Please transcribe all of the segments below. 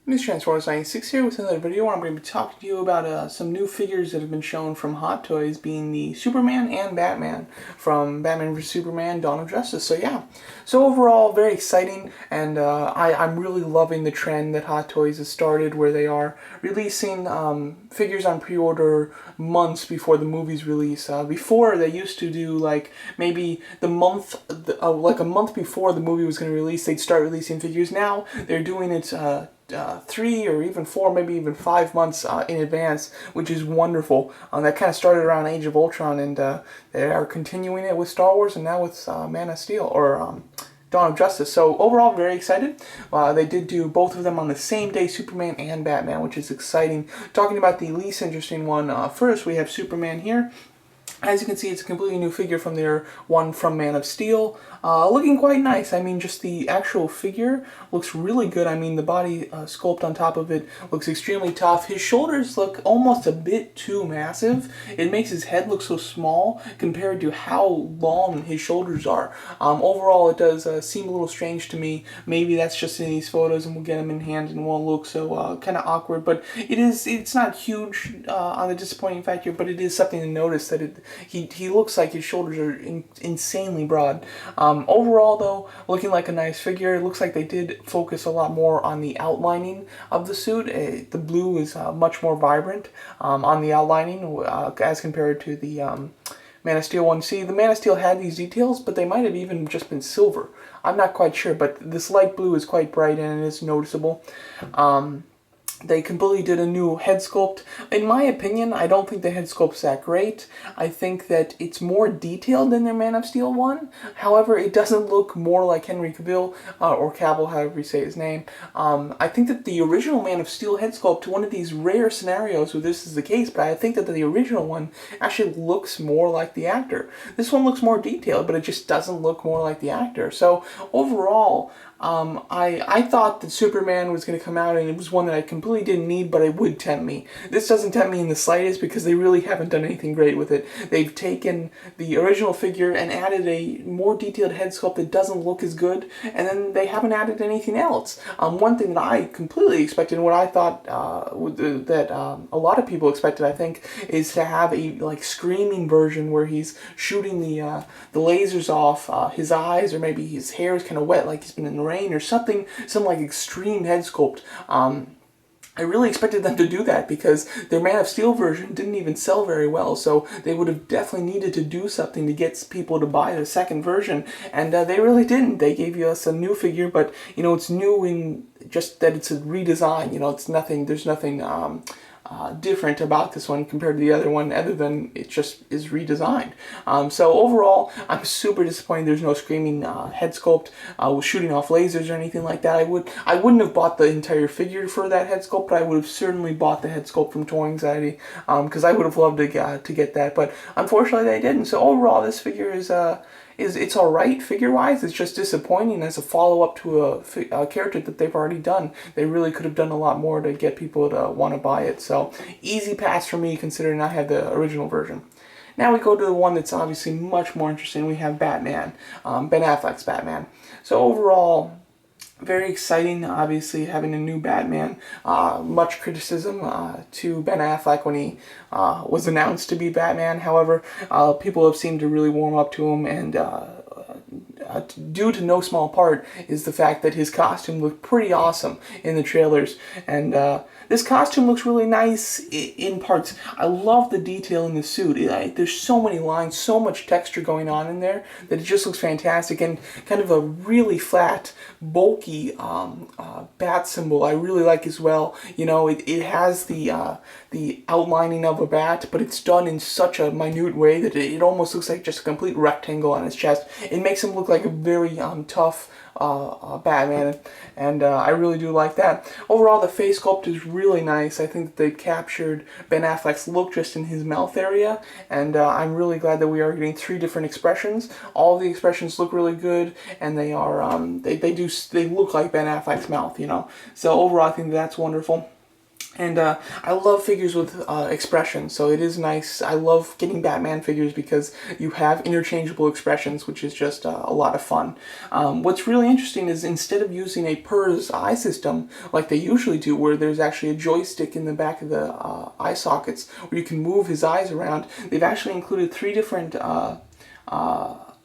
This is Transformers96 here with another video where I'm going to be talking to you about some new figures that have been shown from Hot Toys, being the Superman and Batman from Batman vs Superman: Dawn of Justice. So yeah, so overall very exciting, and I'm really loving the trend that Hot Toys has started, where they are releasing figures on pre-order months before the movie's release. Before, they used to do like maybe like a month before the movie was going to release, they'd start releasing figures. Now they're doing it 3 or even 4, maybe even 5 months in advance, which is wonderful. That kind of started around Age of Ultron, and they are continuing it with Star Wars and now with Man of Steel, or Dawn of Justice. So overall, very excited. They did do both of them on the same day, Superman and Batman, which is exciting. Talking about the least interesting one, first we have Superman here. As you can see, it's a completely new figure from their one from Man of Steel. Looking quite nice. I mean, just the actual figure looks really good. I mean, the body sculpt on top of it looks extremely tough. His shoulders look almost a bit too massive. It makes his head look so small compared to how long his shoulders are. Overall, it does seem a little strange to me. Maybe that's just in these photos, and we'll get them in hand and it won't look so kind of awkward. But it's not huge on the disappointing factor, but it is something to notice that he looks like his shoulders are insanely broad. Overall, though, looking like a nice figure. It looks like they did focus a lot more on the outlining of the suit. The blue is much more vibrant on the outlining as compared to the Man of Steel one. See, the Man of Steel had these details, but they might have even just been silver. I'm not quite sure, but this light blue is quite bright and it is noticeable. They completely did a new head sculpt. In my opinion, I don't think the head sculpt's that great. I think that it's more detailed than their Man of Steel one. However, it doesn't look more like Henry Cavill, or Cavill, however you say his name. I think that the original Man of Steel head sculpt, one of these rare scenarios where this is the case, but I think that the original one actually looks more like the actor. This one looks more detailed, but it just doesn't look more like the actor. So overall, I thought that Superman was going to come out, and it was one that I completely didn't need, but it would tempt me. This doesn't tempt me in the slightest because they really haven't done anything great with it. They've taken the original figure and added a more detailed head sculpt that doesn't look as good, and then they haven't added anything else. One thing that I completely expected, and what I thought that a lot of people expected, I think, is to have a like screaming version where he's shooting the lasers off his eyes, or maybe his hair is kind of wet like he's been in the rain or something, some like extreme head sculpt. I really expected them to do that because their Man of Steel version didn't even sell very well, so they would have definitely needed to do something to get people to buy the second version, and they really didn't. They gave us a new figure, but you know, it's new in just that it's a redesign. You know, it's nothing. There's nothing different about this one compared to the other one, other than it just is redesigned. So overall, I'm super disappointed there's no screaming head sculpt with shooting off lasers or anything like that. I wouldn't have bought the entire figure for that head sculpt, but I would have certainly bought the head sculpt from Toy Anxiety, because I would have loved to get that, but unfortunately they didn't. So overall, this figure is it's alright figure-wise. It's just disappointing as a follow-up to a character that they've already done. They really could have done a lot more to get people to want to buy it. So, easy pass for me, considering I had the original version. Now we go to the one that's obviously much more interesting. We have Batman, Ben Affleck's Batman. So overall, very exciting, obviously, having a new Batman. Much criticism to Ben Affleck when he was announced to be Batman. However, people have seemed to really warm up to him, and due to no small part is the fact that his costume looked pretty awesome in the trailers, and this costume looks really nice in parts. I love the detail in the suit. There's so many lines, so much texture going on in there that it just looks fantastic, and kind of a really flat, bulky bat symbol I really like as well. You know, it has the outlining of a bat, but it's done in such a minute way that it almost looks like just a complete rectangle on his chest. It makes him look like a very tough Batman, and I really do like that. Overall, the face sculpt is really nice. I think that they captured Ben Affleck's look just in his mouth area, and I'm really glad that we are getting 3 different expressions. All of the expressions look really good, and they are they look like Ben Affleck's mouth, you know. So overall, I think that's wonderful. And I love figures with expression, so it is nice. I love getting Batman figures because you have interchangeable expressions, which is just a lot of fun. What's really interesting is instead of using a PERS eye system like they usually do, where there's actually a joystick in the back of the eye sockets where you can move his eyes around, they've actually included three different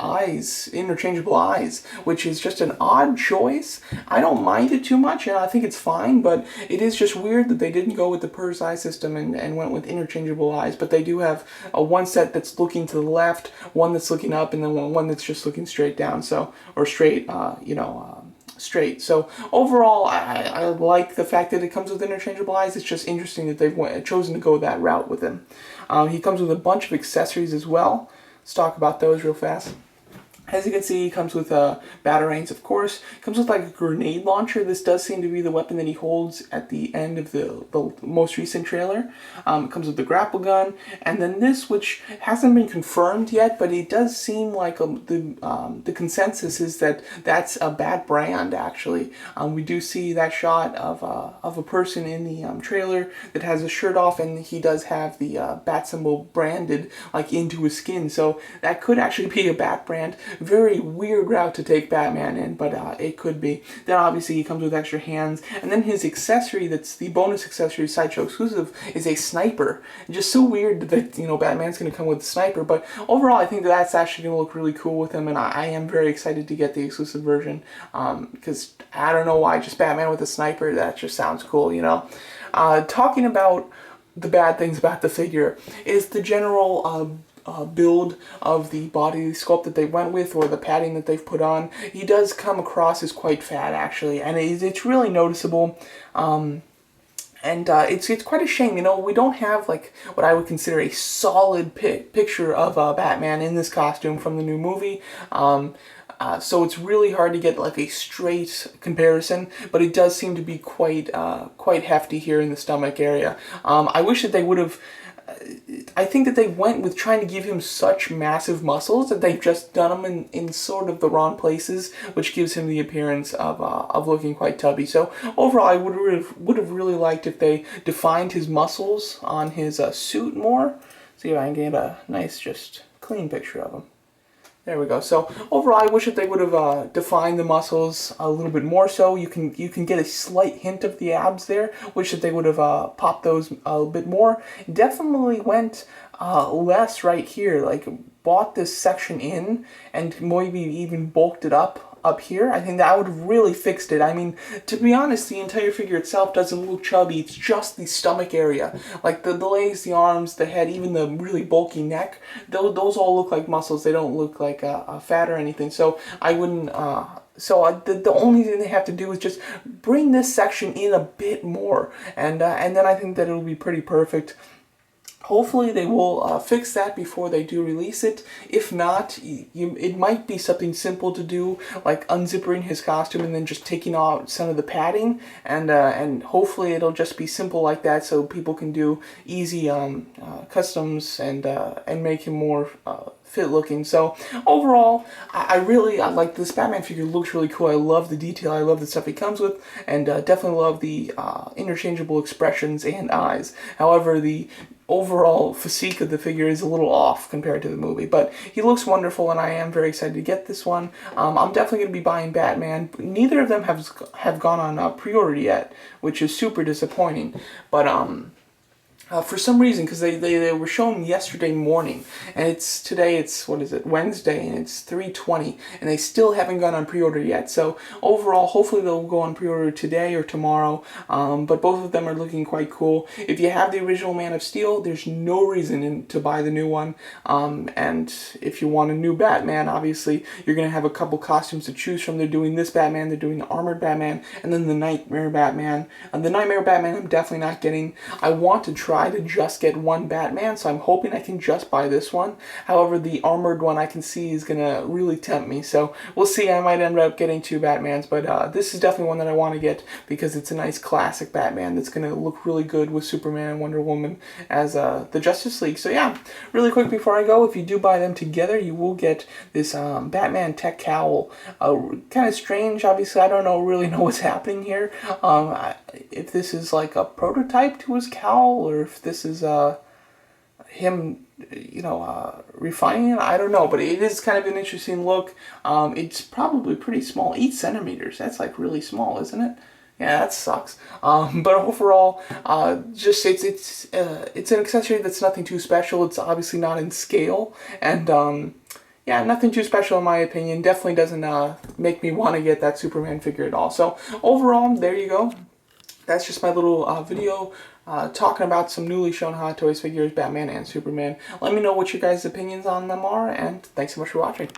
eyes, interchangeable eyes, which is just an odd choice. I don't mind it too much, and I think it's fine, but it is just weird that they didn't go with the PERS eye system and went with interchangeable eyes. But they do have one set that's looking to the left, one that's looking up, and then one that's just looking straight down, so, or straight, straight. So overall, I like the fact that it comes with interchangeable eyes. It's just interesting that they've chosen to go that route with him. He comes with a bunch of accessories as well. Let's talk about those real fast. As you can see, he comes with batarangs, of course. He comes with like a grenade launcher. This does seem to be the weapon that he holds at the end of the most recent trailer. It comes with the grapple gun. And then this, which hasn't been confirmed yet, but it does seem like the consensus is that that's a Bat brand, actually. We do see that shot of a person in the trailer that has a shirt off, and he does have the Bat symbol branded like into his skin. So that could actually be a Bat brand. Very weird route to take Batman in, but it could be. Then obviously he comes with extra hands, and then his accessory, that's the bonus accessory, Sideshow exclusive, is a sniper. Just so weird that Batman's going to come with a sniper, but overall I think that's actually going to look really cool with him, and I am very excited to get the exclusive version, because I don't know why, just Batman with a sniper, that just sounds cool, you know. Talking about the bad things about the figure is the general build of the body sculpt that they went with, or the padding that they've put on. He does come across as quite fat, actually, and it's really noticeable. And it's quite a shame, you know, we don't have like what I would consider a solid picture of Batman in this costume from the new movie. So it's really hard to get like a straight comparison, but it does seem to be quite hefty here in the stomach area. I wish that they would have. I think that they went with trying to give him such massive muscles that they've just done them in sort of the wrong places, which gives him the appearance of looking quite tubby. So overall, I would have really liked if they defined his muscles on his suit more. See if I can get a nice, just clean picture of him. There we go. So overall, I wish that they would have defined the muscles a little bit more. So you can get a slight hint of the abs there. Wish that they would have popped those a bit more. Definitely went less right here. Like bought this section in and maybe even bulked it up here. I think that would have really fixed it. I mean, to be honest, the entire figure itself doesn't look chubby. It's just the stomach area. Like the legs, the arms, the head, even the really bulky neck, those all look like muscles. They don't look like fat or anything. So I wouldn't... the only thing they have to do is just bring this section in a bit more. And then I think that it'll be pretty perfect. Hopefully they will fix that before they do release it. If not, it might be something simple to do, like unzipping his costume and then just taking out some of the padding, and hopefully it'll just be simple like that, so people can do easy customs and make him more fit looking. So overall, I like this Batman figure. Looks really cool. I love the detail. I love the stuff he comes with, and definitely love the interchangeable expressions and eyes. However, the overall physique of the figure is a little off compared to the movie, but he looks wonderful, and I am very excited to get this one. I'm definitely going to be buying Batman. Neither of them have gone on pre-order yet, which is super disappointing, but for some reason, because they were shown yesterday morning, and today it's what is it, Wednesday, and it's 3:20, and they still haven't gone on pre-order yet. So overall, hopefully they'll go on pre-order today or tomorrow. But both of them are looking quite cool. If you have the original Man of Steel, there's no reason to buy the new one. And if you want a new Batman, obviously you're gonna have a couple costumes to choose from. They're doing this Batman, they're doing the armored Batman, and then the Nightmare Batman. The Nightmare Batman I'm definitely not getting. I want to try try to just get one Batman, so I'm hoping I can just buy this one. However, the armored one I can see is going to really tempt me, so we'll see. I might end up getting two Batmans, but this is definitely one that I want to get because it's a nice classic Batman that's going to look really good with Superman and Wonder Woman as the Justice League. So yeah, really quick before I go, if you do buy them together, you will get this Batman tech cowl. Kind of strange, obviously. I don't really know what's happening here. If this is like a prototype to his cowl, or if this is him, refining it. I don't know, but it is kind of an interesting look. It's probably pretty small, 8 centimeters. That's like really small, isn't it? Yeah, that sucks. But overall, just it's an accessory that's nothing too special. It's obviously not in scale, and yeah, nothing too special in my opinion. Definitely doesn't make me want to get that Superman figure at all. So overall, there you go. That's just my little video talking about some newly shown Hot Toys figures, Batman and Superman. Let me know what your guys' opinions on them are, and thanks so much for watching.